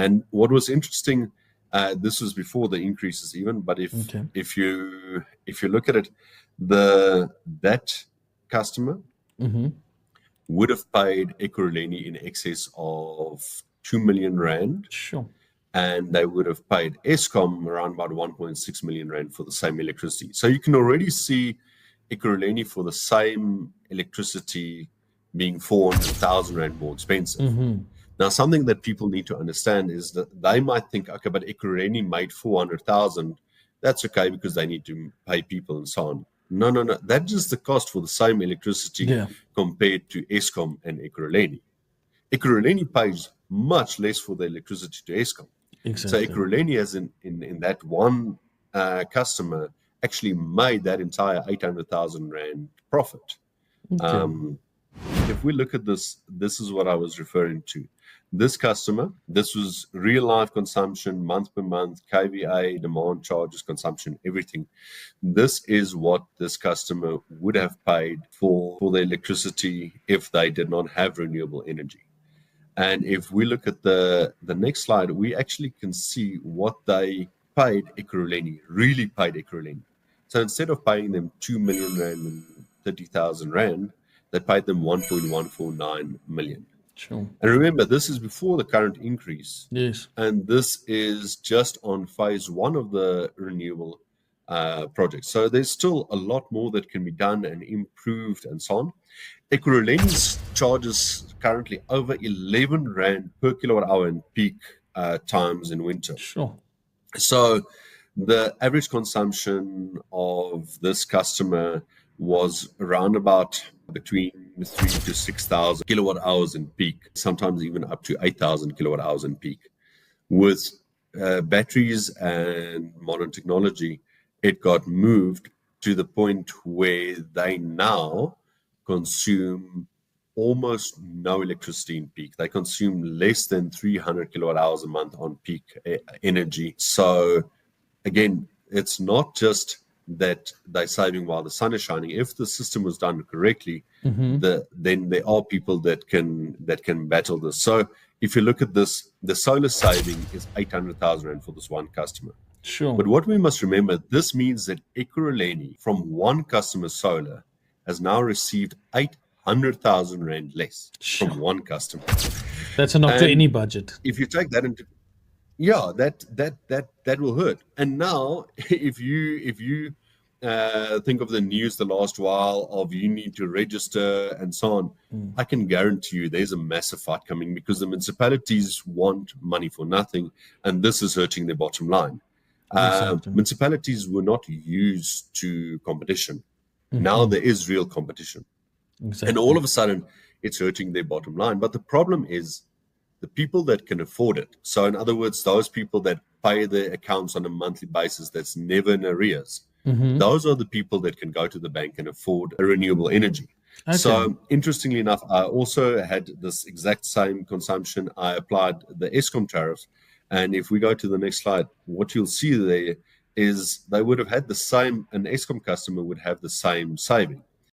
And what was interesting, this was before the increases even, but if you look at it, that customer would have paid Ekurhuleni in excess of 2 million rand. Sure. And they would have paid Eskom around about 1.6 million rand for the same electricity. So you can already see Ekurhuleni for the same electricity being 400,000 rand more expensive. Now, something that people need to understand is that they might think, okay, but Ekurhuleni made 400,000. That's okay because they need to pay people and so on. No. That's just the cost for the same electricity compared to Eskom and Ekurhuleni. Ekurhuleni pays much less for the electricity to Eskom. Exactly. So Ekurhuleni, as in that one customer, actually made that entire 800,000 rand profit. If we look at this is what I was referring to. This customer, this was real life consumption, month per month, KVA, demand charges, consumption, everything. This is what this customer would have paid for the electricity if they did not have renewable energy. And if we look at the next slide, we actually can see what they paid Ekurhuleni, really paid Ekurhuleni. So instead of paying them 2 million rand and 30,000 rand, they paid them 1.149 million. Sure. And remember, this is before the current increase. Yes. And this is just on phase one of the renewable project. So there's still a lot more that can be done and improved and so on. Ekurhuleni charges currently over 11 rand per kilowatt hour in peak times in winter. Sure. So the average consumption of this customer was around about between 3,000 to 6,000 kilowatt hours in peak, sometimes even up to 8,000 kilowatt hours in peak. With batteries and modern technology, it got moved to the point where they now consume almost no electricity in peak. They consume less than 300 kilowatt hours a month on peak energy. So again, it's not just that they're saving while the sun is shining. If the system was done correctly, then there are people that can battle this. So if you look at this, the solar saving is 800,000 rand for this one customer. Sure. But what we must remember, this means that Ekurhuleni from one customer's solar has now received 800,000 rand less from one customer. That's a knock to any budget. If you take that into, that will hurt. And now, if you think of the news the last while of you need to register and so on, I can guarantee you there's a massive fight coming because the municipalities want money for nothing, and this is hurting their bottom line. Exactly. Municipalities were not used to competition. Now there is real competition. Exactly. And all of a sudden, it's hurting their bottom line. But the problem is the people that can afford it. So in other words, those people that pay their accounts on a monthly basis that's never in arrears, those are the people that can go to the bank and afford a renewable energy. Okay. So interestingly enough, I also had this exact same consumption. I applied the Eskom tariffs. And if we go to the next slide, what you'll see there is they would have had the same, an Eskom customer would have the same saving.